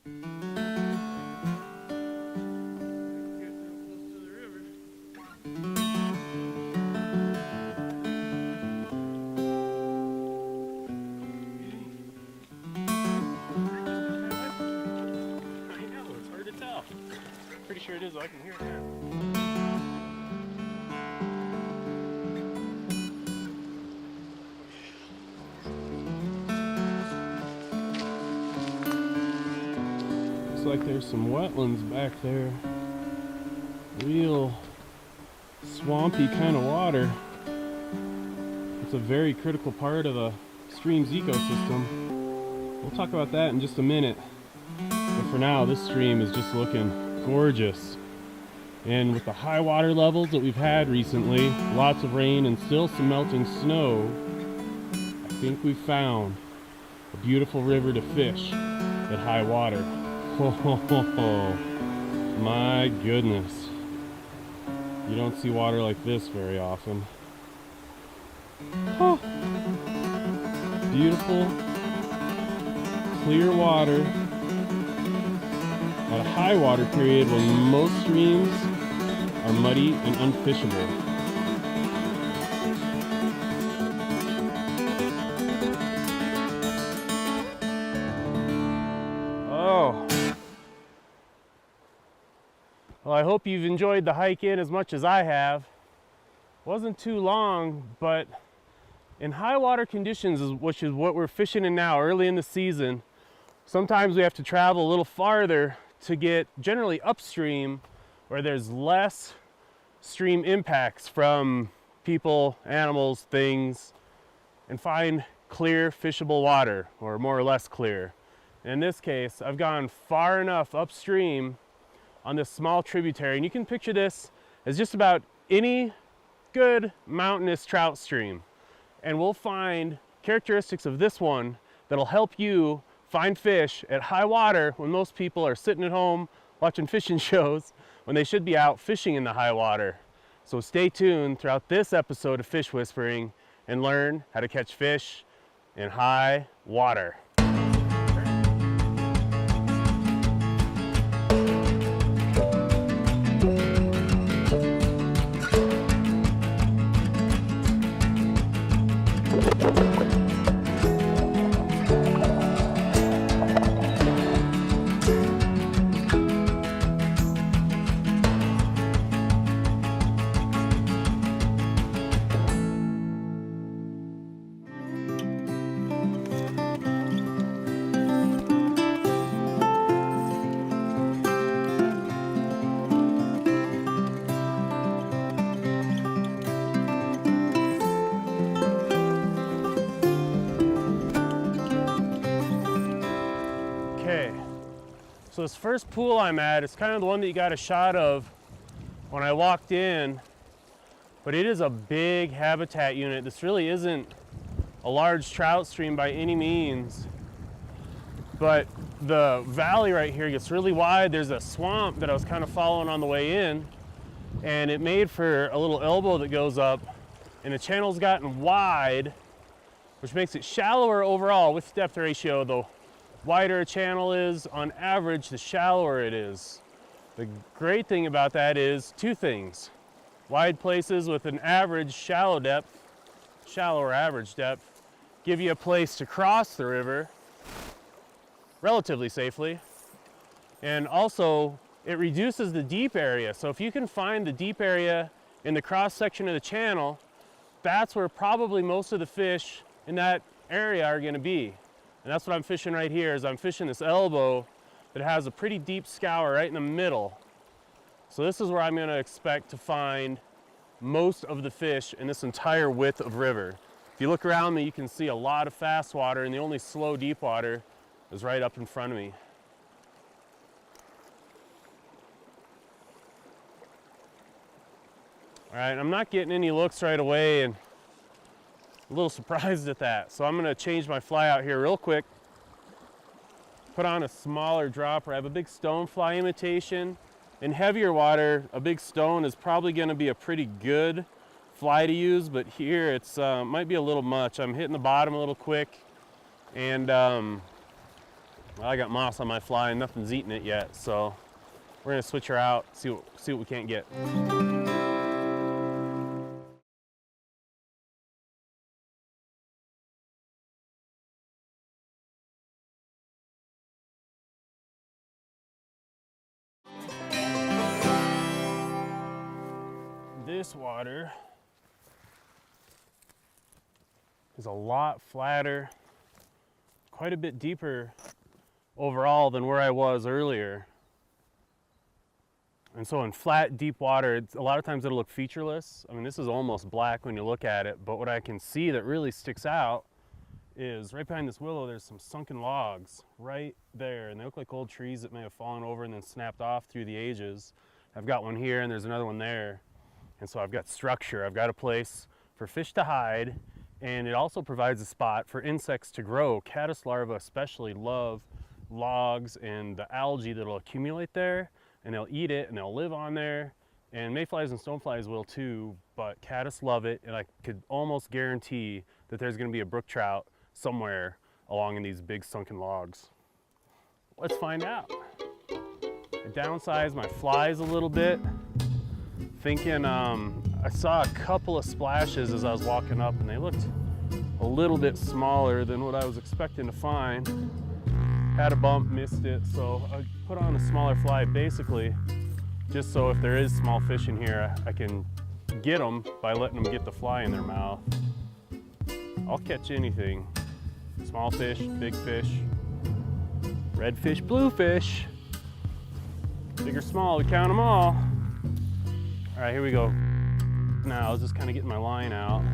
Pretty sure it is, I can hear it now. Looks like there's some wetlands back there. Real swampy kind of water. It's a very critical part of a stream's ecosystem. We'll talk about that in just a minute. But for now, this stream is just looking gorgeous. And with the high water levels that we've had recently, lots of rain and still some melting snow, I think we've found a beautiful river to fish at high water. Oh, my goodness. You don't see water like this very often. Oh, beautiful, clear water at a high water period when most streams are muddy and unfishable. Oh. Well, I hope you've enjoyed the hike in as much as I have. Wasn't too long, but in high water conditions, which is what we're fishing in now, early in the season, sometimes we have to travel a little farther to get generally upstream where there's less stream impacts from people, animals, things, and find clear fishable water, or more or less clear. In this case, I've gone far enough upstream on this small tributary, and you can picture this as just about any good mountainous trout stream. And we'll find characteristics of this one that'll help you find fish at high water when most people are sitting at home watching fishing shows when they should be out fishing in the high water. So stay tuned throughout this episode of Fish Whispering and learn how to catch fish in high water. So this first pool I'm at is kind of the one that you got a shot of when I walked in, but it is a big habitat unit. This really isn't a large trout stream by any means, but the valley right here gets really wide. There's a swamp that I was kind of following on the way in, and it made for a little elbow that goes up, and the channel's gotten wide, which makes it shallower overall with depth ratio. The wider a channel is, on average, the shallower it is. The great thing about that is two things. Wide places with an average shallow depth, shallower average depth, give you a place to cross the river relatively safely. And also, it reduces the deep area. So if you can find the deep area in the cross section of the channel, that's where probably most of the fish in that area are going to be. And that's what I'm fishing right here. Is I'm fishing this elbow that has a pretty deep scour right in the middle. So this is where I'm going to expect to find most of the fish in this entire width of river. If you look around me, you can see a lot of fast water, and the only slow deep water is right up in front of me. All right, I'm not getting any looks right away, and a little surprised at that. So I'm going to change my fly out here real quick, put on a smaller dropper. I have a big stonefly imitation. In heavier water, a big stone is probably going to be a pretty good fly to use, but here it's might be a little much. I'm hitting the bottom a little quick, and Well, I got moss on my fly and nothing's eating it yet, so we're gonna switch her out, see what we can't get. This water is a lot flatter, quite a bit deeper overall than where I was earlier. And so in flat, deep water, a lot of times it'll look featureless. I mean, this is almost black when you look at it, but what I can see that really sticks out is right behind this willow, there's some sunken logs right there, and they look like old trees that may have fallen over and then snapped off through the ages. I've got one here and there's another one there. And so I've got structure, I've got a place for fish to hide, and it also provides a spot for insects to grow. Caddis larvae especially love logs and the algae that'll accumulate there, and they'll eat it and they'll live on there. And mayflies and stoneflies will too, but caddis love it, and I could almost guarantee that there's gonna be a brook trout somewhere along in these big sunken logs. Let's find out. I downsized my flies a little bit, thinking I saw a couple of splashes as I was walking up, and they looked a little bit smaller than what I was expecting to find. Had a bump, missed it, so I put on a smaller fly basically just so if there is small fish in here, I can get them by letting them get the fly in their mouth. I'll catch anything. Small fish, big fish, red fish, blue fish. Big or small, we count them all. All right, here we go. Now, I was just kind of getting my line out.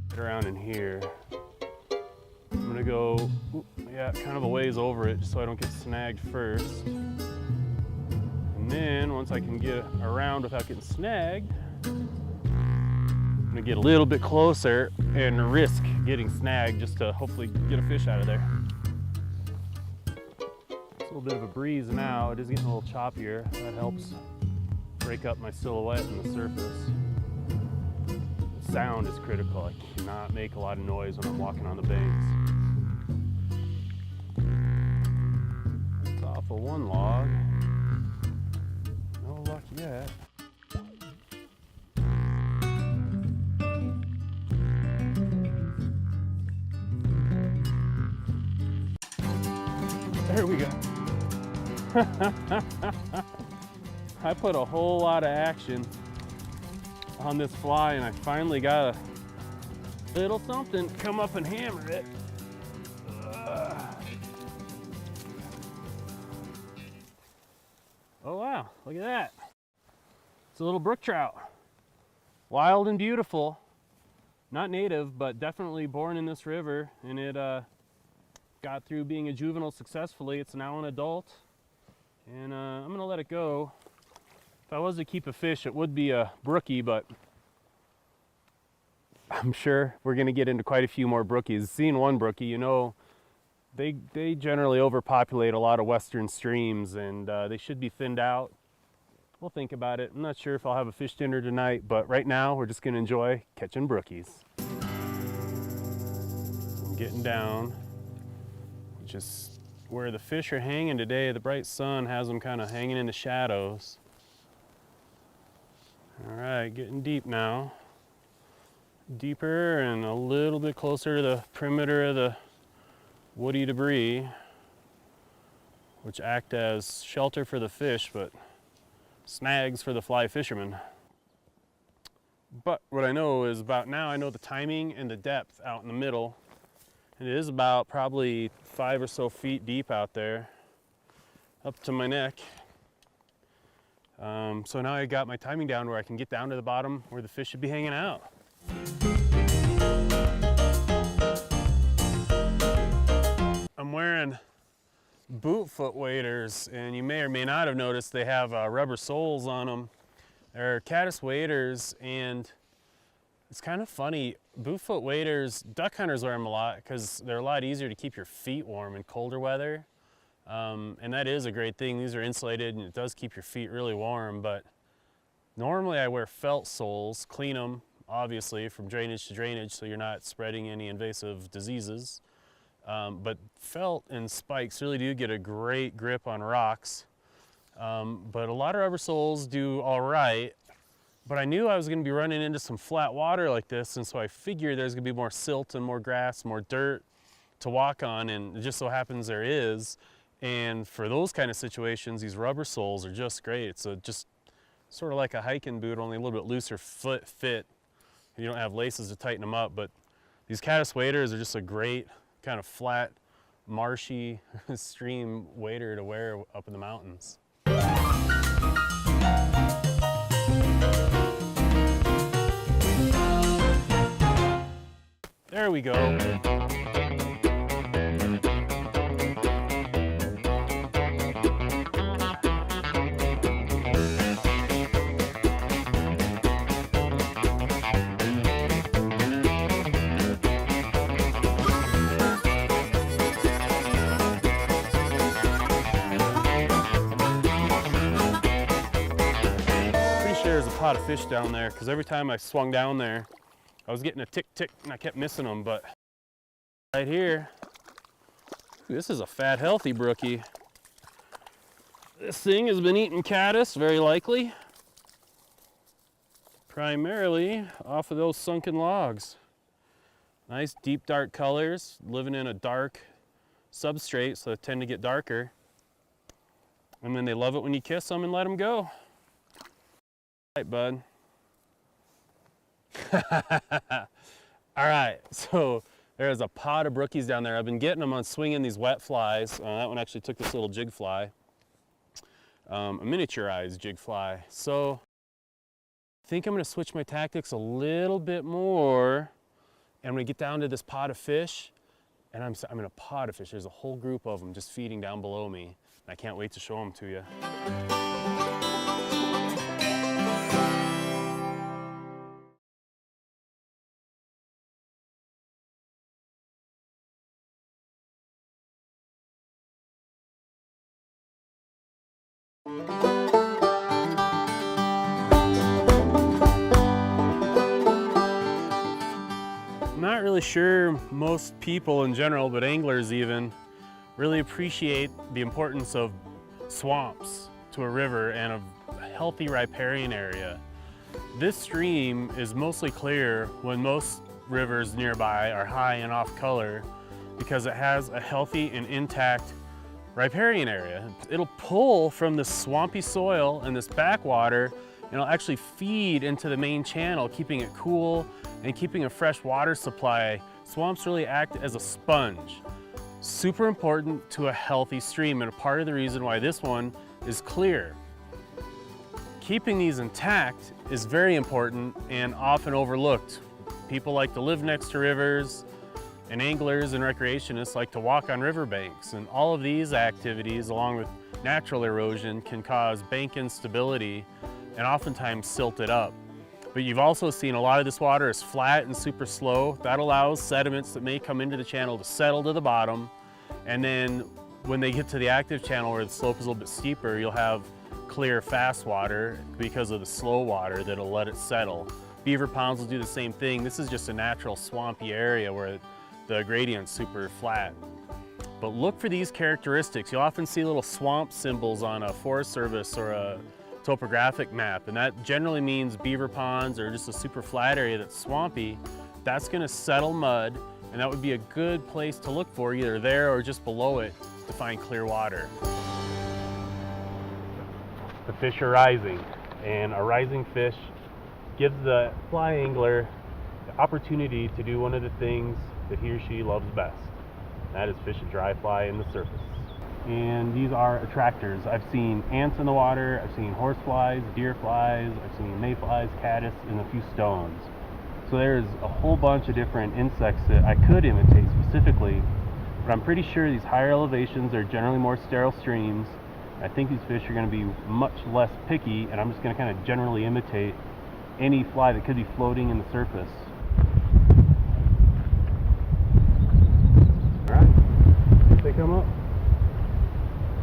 Get around in here. I'm gonna go, kind of a ways over it just so I don't get snagged first. And then, once I can get around without getting snagged, I'm gonna get a little bit closer and risk getting snagged just to hopefully get a fish out of there. It's a little bit of a breeze now. It is getting a little choppier. That helps break up my silhouette in the surface. The sound is critical. I cannot make a lot of noise when I'm walking on the banks. It's off of one log. No luck yet. There we go. I put a whole lot of action on this fly, and I finally got a little something come up and hammer it. Oh wow, look at that. It's a little brook trout. Wild and beautiful. Not native, but definitely born in this river, and it got through being a juvenile successfully. It's now an adult, and I'm gonna let it go. If I was to keep a fish, it would be a brookie, but I'm sure we're gonna get into quite a few more brookies. Seeing one brookie, you know, they generally overpopulate a lot of western streams, and they should be thinned out. We'll think about it. I'm not sure if I'll have a fish dinner tonight, but right now we're just gonna enjoy catching brookies. I'm getting down. Just where the fish are hanging today, the bright sun has them kind of hanging in the shadows. All right, getting deep now. Deeper and a little bit closer to the perimeter of the woody debris, which act as shelter for the fish, but snags for the fly fishermen. But what I know is about now, I know the timing and the depth out in the middle. It is about probably 5 or so feet deep out there, up to my neck. So now I got my timing down where I can get down to the bottom where the fish should be hanging out. I'm wearing boot foot waders, and you may or may not have noticed they have rubber soles on them. They're caddis waders, and it's kind of funny. Boot foot waders, duck hunters wear them a lot because they're a lot easier to keep your feet warm in colder weather. And that is a great thing. These are insulated and it does keep your feet really warm, but normally I wear felt soles, clean them obviously from drainage to drainage so you're not spreading any invasive diseases. But felt and spikes really do get a great grip on rocks. But a lot of rubber soles do all right. But I knew I was going to be running into some flat water like this, and so I figured there's going to be more silt and more grass, more dirt to walk on, and it just so happens there is. And for those kind of situations, these rubber soles are just great. It's just sort of like a hiking boot, only a little bit looser fit. You don't have laces to tighten them up, but these caddis waders are just a great kind of flat, marshy stream wader to wear up in the mountains. There we go. Pretty sure there's a pot of fish down there, because every time I swung down there, I was getting a tick and I kept missing them. But right here, this is a fat, healthy brookie. This thing has been eating caddis, very likely, primarily off of those sunken logs. Nice deep dark colors, living in a dark substrate, so they tend to get darker. And then they love it when you kiss them and let them go. All right, bud. All right, so there's a pot of brookies down there. I've been getting them on swinging these wet flies. That one actually took this little jig fly, a miniaturized jig fly. So I think I'm going to switch my tactics a little bit more, and we get down to this pot of fish, and I'm in a pot of fish. There's a whole group of them just feeding down below me, and I can't wait to show them to you. I'm not really sure most people in general, but anglers even, really appreciate the importance of swamps to a river and a healthy riparian area. This stream is mostly clear when most rivers nearby are high and off color because it has a healthy and intact riparian area. It'll pull from the swampy soil and this backwater, and it'll actually feed into the main channel, keeping it cool and keeping a fresh water supply. Swamps really act as a sponge. Super important to a healthy stream, and a part of the reason why this one is clear. Keeping these intact is very important and often overlooked. People like to live next to rivers, and anglers and recreationists like to walk on riverbanks, and all of these activities, along with natural erosion, can cause bank instability and oftentimes silt it up. But you've also seen a lot of this water is flat and super slow. That allows sediments that may come into the channel to settle to the bottom, and then when they get to the active channel where the slope is a little bit steeper, you'll have clear, fast water because of the slow water that'll let it settle. Beaver ponds will do the same thing. This is just a natural swampy area where the gradient's super flat. But look for these characteristics. You'll often see little swamp symbols on a Forest Service or a topographic map, and that generally means beaver ponds or just a super flat area that's swampy. That's gonna settle mud, and that would be a good place to look for, either there or just below it, to find clear water. The fish are rising, and a rising fish gives the fly angler the opportunity to do one of the things that he or she loves best. That is fish a dry fly in the surface. And these are attractors. I've seen ants in the water, I've seen horse flies, deer flies, I've seen mayflies, caddis, and a few stones. So there's a whole bunch of different insects that I could imitate specifically, but I'm pretty sure these higher elevations are generally more sterile streams. I think these fish are going to be much less picky, and I'm just going to kind of generally imitate any fly that could be floating in the surface. Alright, they come up.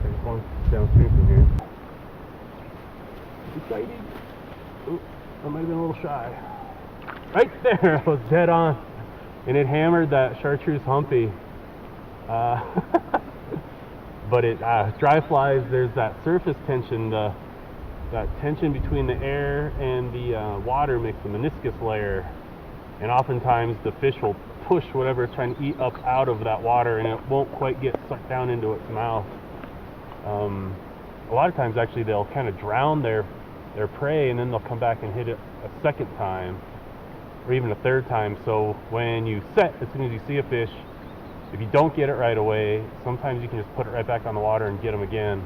There's one downstream from here. Excited. Ooh, I might have been a little shy. Right there, I was dead on. And it hammered that chartreuse humpy. Uh, but dry flies, there's that surface tension, that tension between the air and the water makes a meniscus layer, and oftentimes the fish will push whatever it's trying to eat up out of that water, and it won't quite get sucked down into its mouth. A lot of times actually they'll kind of drown their prey, and then they'll come back and hit it a second time or even a third time. So when you set, as soon as you see a fish, if you don't get it right away, sometimes you can just put it right back on the water and get them again.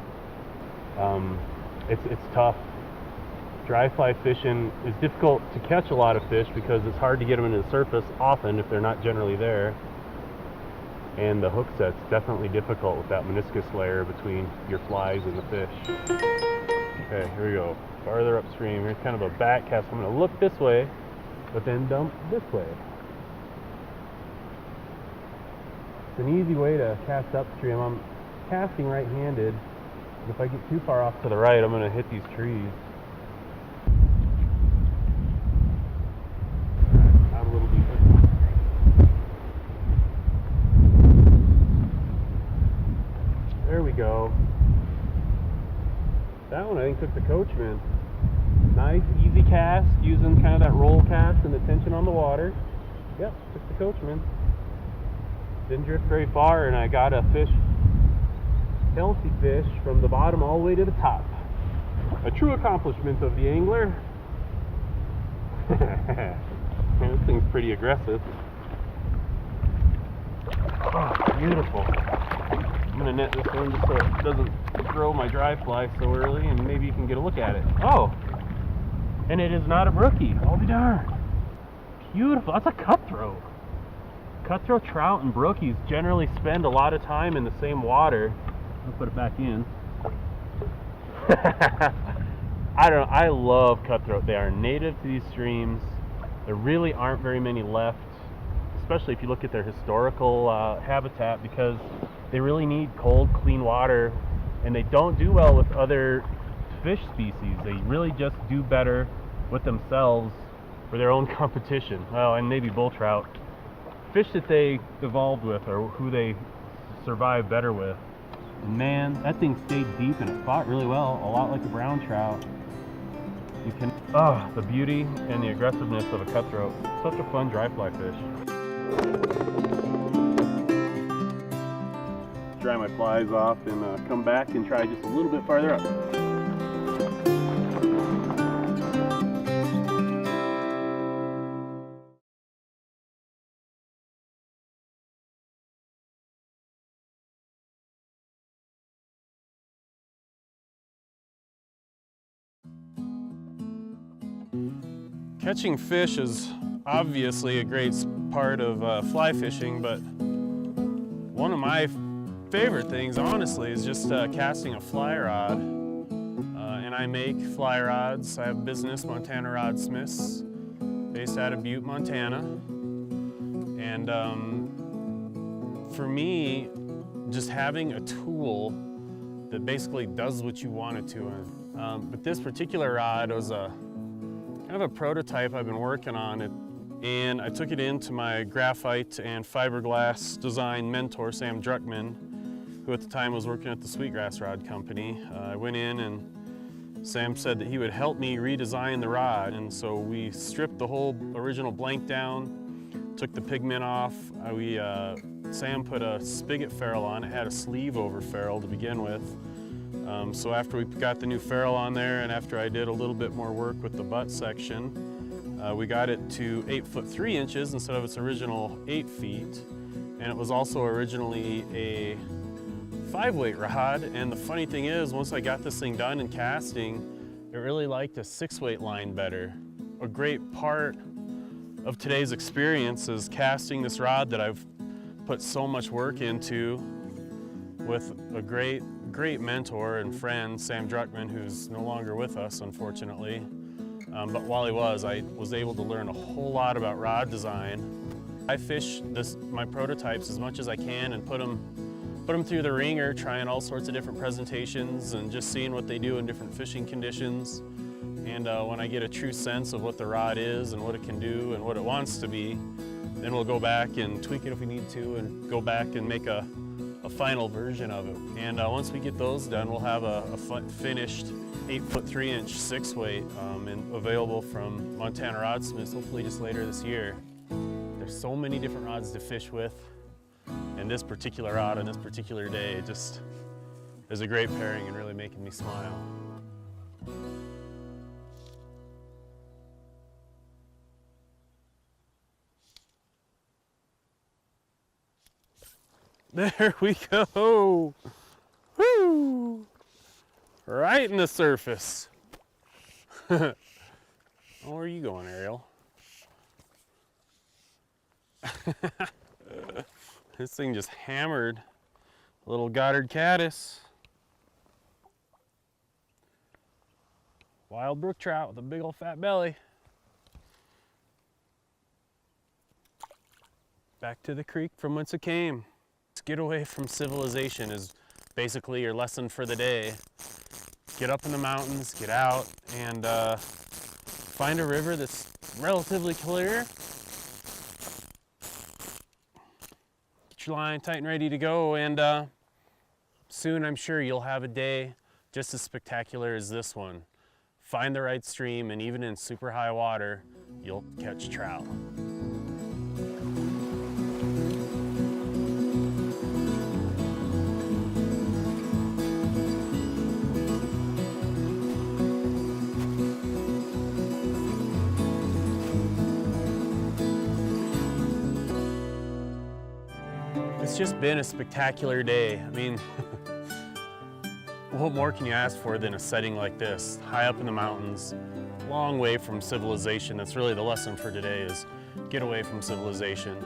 It's tough. Dry fly fishing is difficult to catch a lot of fish because it's hard to get them into the surface often if they're not generally there. And the hook set's definitely difficult with that meniscus layer between your flies and the fish. Okay, here we go. Farther upstream. Here's kind of a back cast. I'm going to look this way, but then dump this way. It's an easy way to cast upstream. I'm casting right-handed. If I get too far off to the right, I'm going to hit these trees. Out a little deeper. There we go. That one I think took the coachman. Nice, easy cast, using kind of that roll cast and the tension on the water. Yep, took the coachman. Didn't drift very far, and I got a fish, healthy fish, from the bottom all the way to the top. A true accomplishment of the angler. Man, this thing's pretty aggressive. Oh, beautiful. I'm going to net this one just so it doesn't throw my dry fly so early, and maybe you can get a look at it. Oh, and it is not a brookie. I'll be darned. Beautiful. That's a cutthroat. Cutthroat trout and brookies generally spend a lot of time in the same water. I'll put it back in. I love cutthroat. They are native to these streams. There really aren't very many left, especially if you look at their historical habitat, because they really need cold, clean water, and they don't do well with other fish species. They really just do better with themselves for their own competition. Well, and maybe bull trout. Fish that they evolved with or who they survive better with. And man, that thing stayed deep and it fought really well, a lot like a brown trout. You can, the beauty and the aggressiveness of a cutthroat. Such a fun dry fly fish. Dry my flies off and come back and try just a little bit farther up. Catching fish is obviously a great part of fly fishing, but one of my favorite things, honestly, is just casting a fly rod. And I make fly rods. I have a business, Montana Rodsmiths, based out of Butte, Montana. And for me, just having a tool that basically does what you want it to. But this particular rod was kind of a prototype I've been working on it, and I took it into my graphite and fiberglass design mentor, Sam Druckman, who at the time was working at the Sweetgrass Rod Company. I went in and Sam said that he would help me redesign the rod, and so we stripped the whole original blank down, took the pigment off. Sam put a spigot ferrule on. It had a sleeve over ferrule to begin with. So after we got the new ferrule on there, and after I did a little bit more work with the butt section, we got it to 8'3" instead of its original 8 feet. And it was also originally a 5-weight rod. And the funny thing is, once I got this thing done in casting, it really liked a 6-weight line better. A great part of today's experience is casting this rod that I've put so much work into with a great mentor and friend, Sam Druckman, who's no longer with us, unfortunately. But while he was, I was able to learn a whole lot about rod design. I fish my prototypes as much as I can and put them through the ringer, trying all sorts of different presentations and just seeing what they do in different fishing conditions. And when I get a true sense of what the rod is and what it can do and what it wants to be, then we'll go back and tweak it if we need to, and go back and make a a final version of it. And once we get those done, we'll have a finished 8-foot 3-inch 6-weight and available from Montana Rodsmiths, hopefully just later this year. There's so many different rods to fish with, and this particular rod on this particular day just is a great pairing and really making me smile. There we go. Woo! Right in the surface. Oh, where are you going, Ariell? This thing just hammered a little Goddard caddis. Wild brook trout with a big old fat belly. Back to the creek from whence it came. Get away from civilization is basically your lesson for the day. Get up in the mountains, get out, and find a river that's relatively clear. Get your line tight and ready to go, and soon I'm sure you'll have a day just as spectacular as this one. Find the right stream, and even in super high water, you'll catch trout. It's just been a spectacular day. I mean, what more can you ask for than a setting like this? High up in the mountains, long way from civilization. That's really the lesson for today, is get away from civilization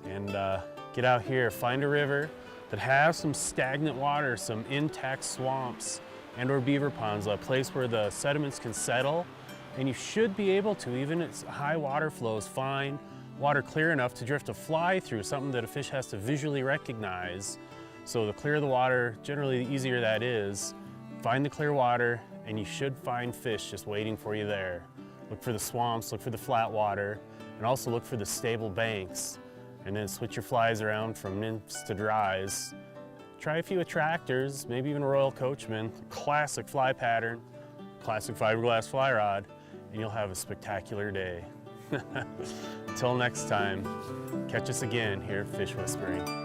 and get out here, find a river that has some stagnant water, some intact swamps and or beaver ponds, a place where the sediments can settle, and you should be able to, even at high water flows, find water clear enough to drift a fly through, something that a fish has to visually recognize. So the clearer the water, generally the easier that is. Find the clear water and you should find fish just waiting for you there. Look for the swamps, look for the flat water, and also look for the stable banks. And then switch your flies around from nymphs to dries. Try a few attractors, maybe even a Royal Coachman, classic fly pattern, classic fiberglass fly rod, and you'll have a spectacular day. Until next time, catch us again here at Fish Whispering.